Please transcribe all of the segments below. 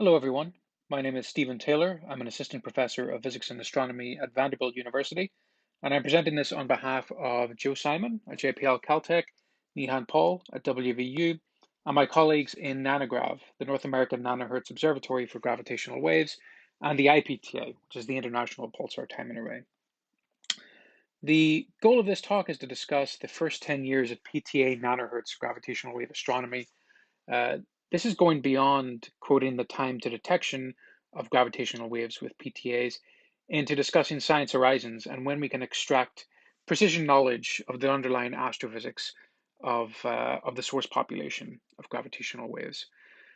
Hello, everyone. My name is Stephen Taylor. I'm an assistant professor of physics and astronomy at Vanderbilt University, and I'm presenting this on behalf of Joe Simon at JPL Caltech, Nihan Paul at WVU, and my colleagues in NanoGrav, the North American Nanohertz Observatory for Gravitational Waves, and the IPTA, which is the International Pulsar Timing Array. The goal of this talk is to discuss the first 10 years of PTA nanohertz gravitational wave astronomy. This is going beyond quoting the time to detection of gravitational waves with PTAs into discussing science horizons and when we can extract precision knowledge of the underlying astrophysics of the source population of gravitational waves.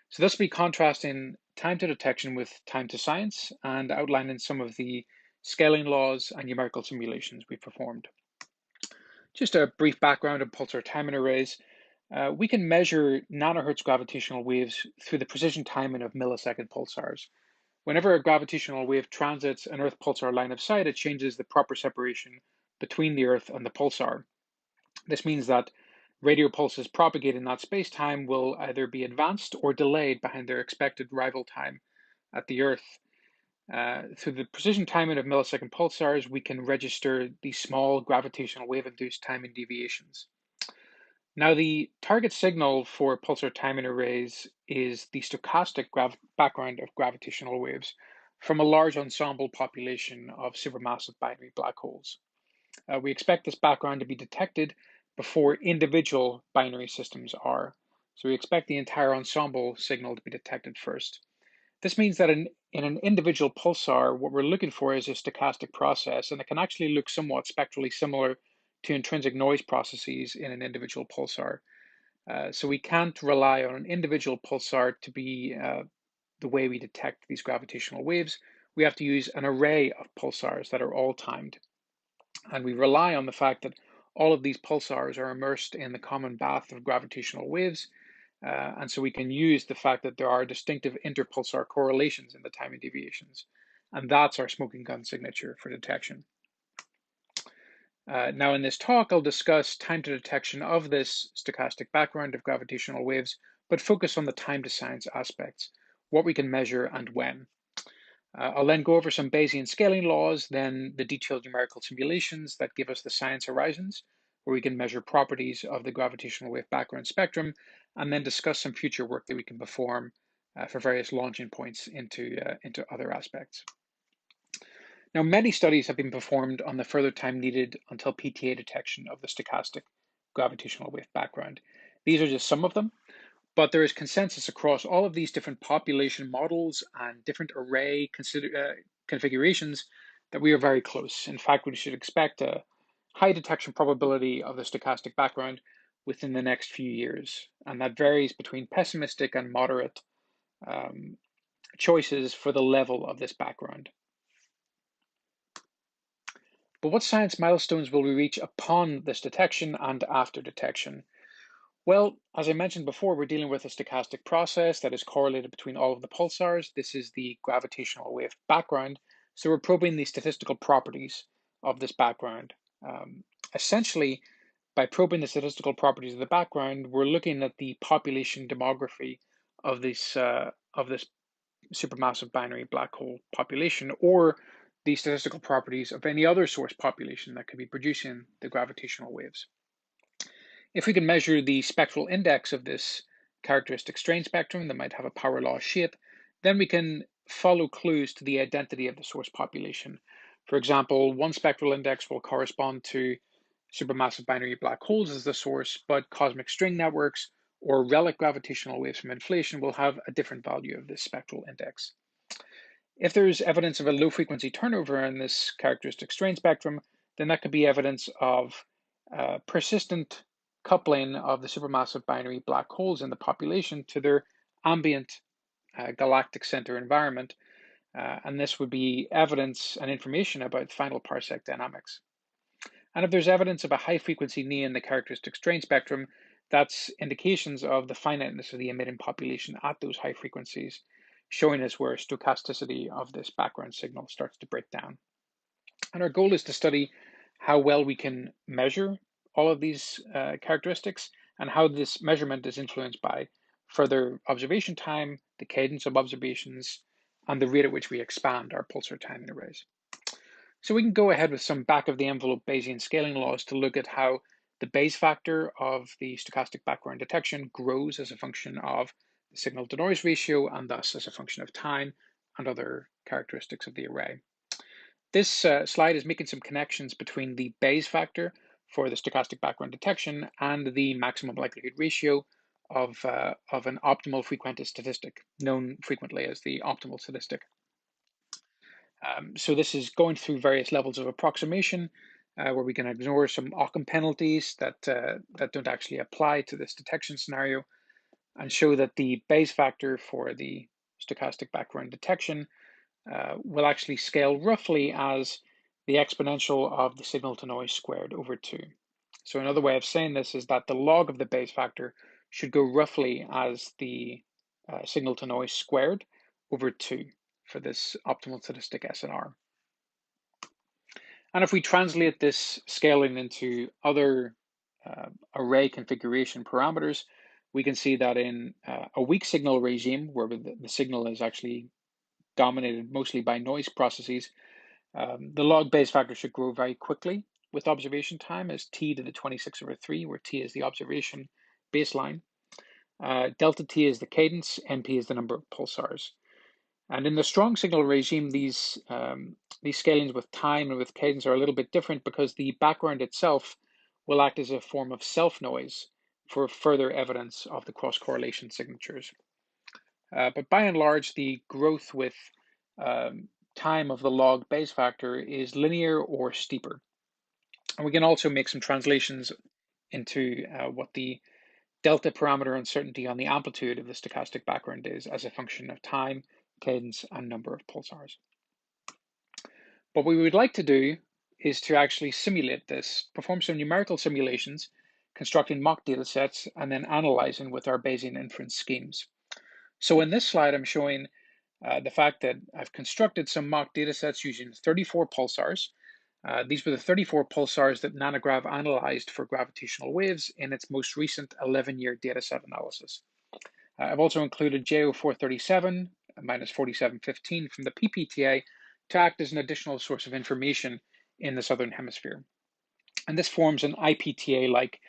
So this will be contrasting time to detection with time to science and outlining some of the scaling laws and numerical simulations we've performed. Just a brief background on pulsar timing arrays. We can measure nanohertz gravitational waves through the precision timing of millisecond pulsars. Whenever a gravitational wave transits an Earth pulsar line of sight, it changes the proper separation between the Earth and the pulsar. This means that radio pulses propagating in that space-time will either be advanced or delayed behind their expected arrival time at the Earth. Through the precision timing of millisecond pulsars, we can register these small gravitational wave-induced timing deviations. Now, the target signal for pulsar timing arrays is the stochastic background of gravitational waves from a large ensemble population of supermassive binary black holes. We expect this background to be detected before individual binary systems are. So we expect the entire ensemble signal to be detected first. This means that in an individual pulsar, what we're looking for is a stochastic process, and it can actually look somewhat spectrally similar to intrinsic noise processes in an individual pulsar. So we can't rely on an individual pulsar to be the way we detect these gravitational waves. We have to use an array of pulsars that are all timed. And we rely on the fact that all of these pulsars are immersed in the common bath of gravitational waves. And so we can use the fact that there are distinctive interpulsar correlations in the timing deviations. And that's our smoking gun signature for detection. Now in this talk, I'll discuss time to detection of this stochastic background of gravitational waves, but focus on the time to science aspects, what we can measure and when. I'll then go over some Bayesian scaling laws, then the detailed numerical simulations that give us the science horizons, where we can measure properties of the gravitational wave background spectrum, and then discuss some future work that we can perform for various launching points into other aspects. Now, many studies have been performed on the further time needed until PTA detection of the stochastic gravitational wave background. These are just some of them, but there is consensus across all of these different population models and different array configurations that we are very close. In fact, we should expect a high detection probability of the stochastic background within the next few years. And that varies between pessimistic and moderate choices for the level of this background. But what science milestones will we reach upon this detection and after detection? Well, as I mentioned before, we're dealing with a stochastic process that is correlated between all of the pulsars. This is the gravitational wave background. So we're probing the statistical properties of this background. Essentially, by probing the statistical properties of the background, we're looking at the population demography of this supermassive binary black hole population, or the statistical properties of any other source population that could be producing the gravitational waves. If we can measure the spectral index of this characteristic strain spectrum that might have a power law shape, then we can follow clues to the identity of the source population. For example, one spectral index will correspond to supermassive binary black holes as the source, but cosmic string networks or relic gravitational waves from inflation will have a different value of this spectral index. If there's evidence of a low frequency turnover in this characteristic strain spectrum, then that could be evidence of persistent coupling of the supermassive binary black holes in the population to their ambient galactic center environment. And this would be evidence and information about final parsec dynamics. And if there's evidence of a high frequency knee in the characteristic strain spectrum, that's indications of the finiteness of the emitting population at those high frequencies, showing us where stochasticity of this background signal starts to break down. And our goal is to study how well we can measure all of these characteristics and how this measurement is influenced by further observation time, the cadence of observations, and the rate at which we expand our pulsar timing arrays. So we can go ahead with some back of the envelope Bayesian scaling laws to look at how the Bayes factor of the stochastic background detection grows as a function of the signal to noise ratio and thus as a function of time and other characteristics of the array. This slide is making some connections between the Bayes factor for the stochastic background detection and the maximum likelihood ratio of an optimal frequentist statistic, known frequently as the optimal statistic. So this is going through various levels of approximation where we can ignore some Occam penalties that don't actually apply to this detection scenario and show that the Bayes factor for the stochastic background detection will actually scale roughly as the exponential of the signal to noise squared over 2. So another way of saying this is that the log of the Bayes factor should go roughly as the signal to noise squared over 2 for this optimal statistic SNR. And if we translate this scaling into other array configuration parameters, we can see that in a weak signal regime, where the signal is actually dominated mostly by noise processes, the log Bayes factor should grow very quickly with observation time as t to the 26/3, where t is the observation baseline. Delta t is the cadence, np is the number of pulsars. And in the strong signal regime, these scalings with time and with cadence are a little bit different because the background itself will act as a form of self-noise for further evidence of the cross-correlation signatures. But by and large, the growth with time of the log Bayes factor is linear or steeper. And we can also make some translations into what the delta parameter uncertainty on the amplitude of the stochastic background is as a function of time, cadence, and number of pulsars. What we would like to do is to actually simulate this, perform some numerical simulations, constructing mock data sets, and then analyzing with our Bayesian inference schemes. So in this slide, I'm showing the fact that I've constructed some mock data sets using 34 pulsars. These were the 34 pulsars that Nanograv analyzed for gravitational waves in its most recent 11-year dataset analysis. I've also included JO437 minus 4715 from the PPTA to act as an additional source of information in the Southern Hemisphere. And this forms an IPTA-like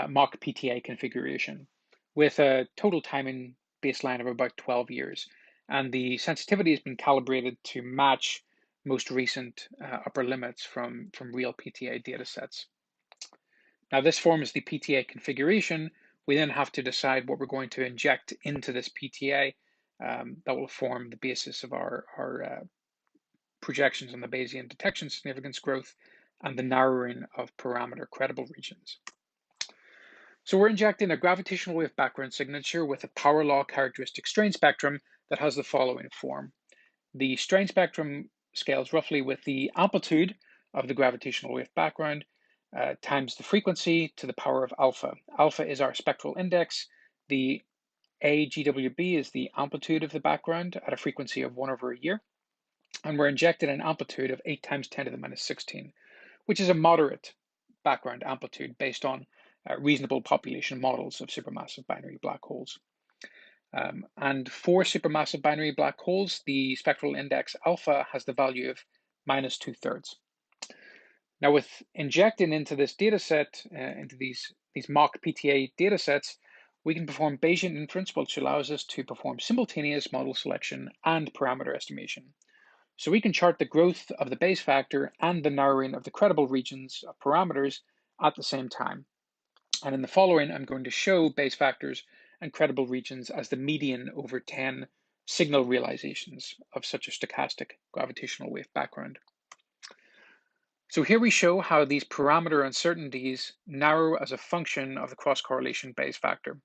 mock PTA configuration with a total timing baseline of about 12 years. And the sensitivity has been calibrated to match most recent upper limits from real PTA datasets. Now this forms the PTA configuration. We then have to decide what we're going to inject into this PTA that will form the basis of our projections on the Bayesian detection significance growth and the narrowing of parameter credible regions. So we're injecting a gravitational wave background signature with a power law characteristic strain spectrum that has the following form. The strain spectrum scales roughly with the amplitude of the gravitational wave background times the frequency to the power of alpha. Alpha is our spectral index. The AGWB is the amplitude of the background at a frequency of 1 over a year. And we're injecting an amplitude of 8 times 10 to the minus 16, which is a moderate background amplitude based on reasonable population models of supermassive binary black holes. And for supermassive binary black holes, the spectral index alpha has the value of minus 2/3. Now, with injecting into this data set, into these mock PTA data sets, we can perform Bayesian inference, which allows us to perform simultaneous model selection and parameter estimation. So we can chart the growth of the Bayes factor and the narrowing of the credible regions of parameters at the same time. And in the following, I'm going to show Bayes factors and credible regions as the median over 10 signal realizations of such a stochastic gravitational wave background. So here we show how these parameter uncertainties narrow as a function of the cross-correlation Bayes factor.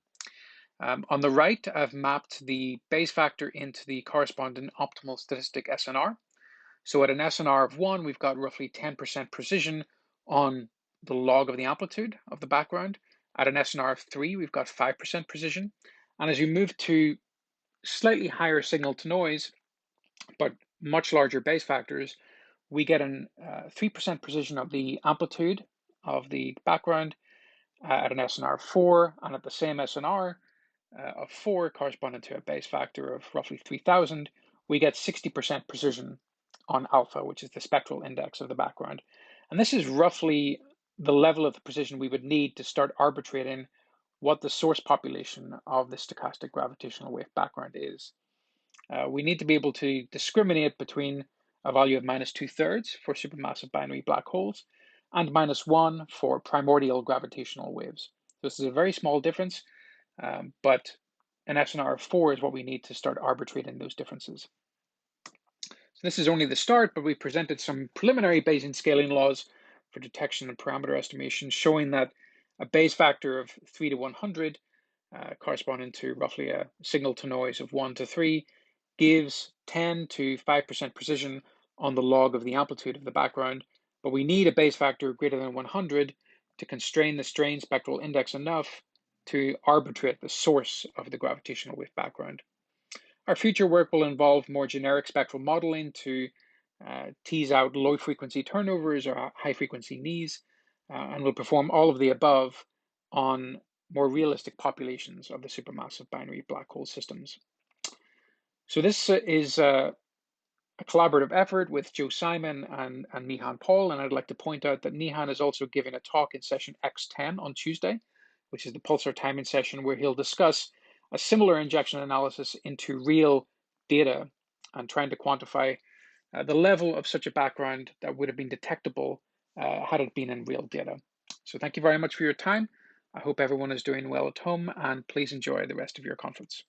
On the right, I've mapped the Bayes factor into the corresponding optimal statistic SNR. So at an SNR of 1, we've got roughly 10% precision on the log of the amplitude of the background. At an SNR of 3, we've got 5% precision. And as you move to slightly higher signal to noise, but much larger Bayes factors, we get an 3% precision of the amplitude of the background at an SNR of 4, and at the same SNR, of 4, corresponding to a base factor of roughly 3000, we get 60% precision on alpha, which is the spectral index of the background. And this is roughly the level of the precision we would need to start arbitrating what the source population of the stochastic gravitational wave background is. We need to be able to discriminate between a value of -2/3 for supermassive binary black holes and -1 for primordial gravitational waves. This is a very small difference, but an SNR of 4 is what we need to start arbitrating those differences. So this is only the start, but we presented some preliminary Bayesian scaling laws for detection and parameter estimation, showing that a Bayes factor of 3 to 100, corresponding to roughly a signal to noise of 1 to 3, gives 10 to 5% precision on the log of the amplitude of the background, but we need a Bayes factor greater than 100 to constrain the strain spectral index enough to arbitrate the source of the gravitational wave background. Our future work will involve more generic spectral modeling to tease out low frequency turnovers or high frequency needs, and we'll perform all of the above on more realistic populations of the supermassive binary black hole systems. So this is a collaborative effort with Joe Simon and Nihan Paul, and I'd like to point out that Nihan is also giving a talk in session X10 on Tuesday, which is the pulsar timing session, where he'll discuss a similar injection analysis into real data and trying to quantify the level of such a background that would have been detectable had it been in real data. So thank you very much for your time. I hope everyone is doing well at home, and please enjoy the rest of your conference.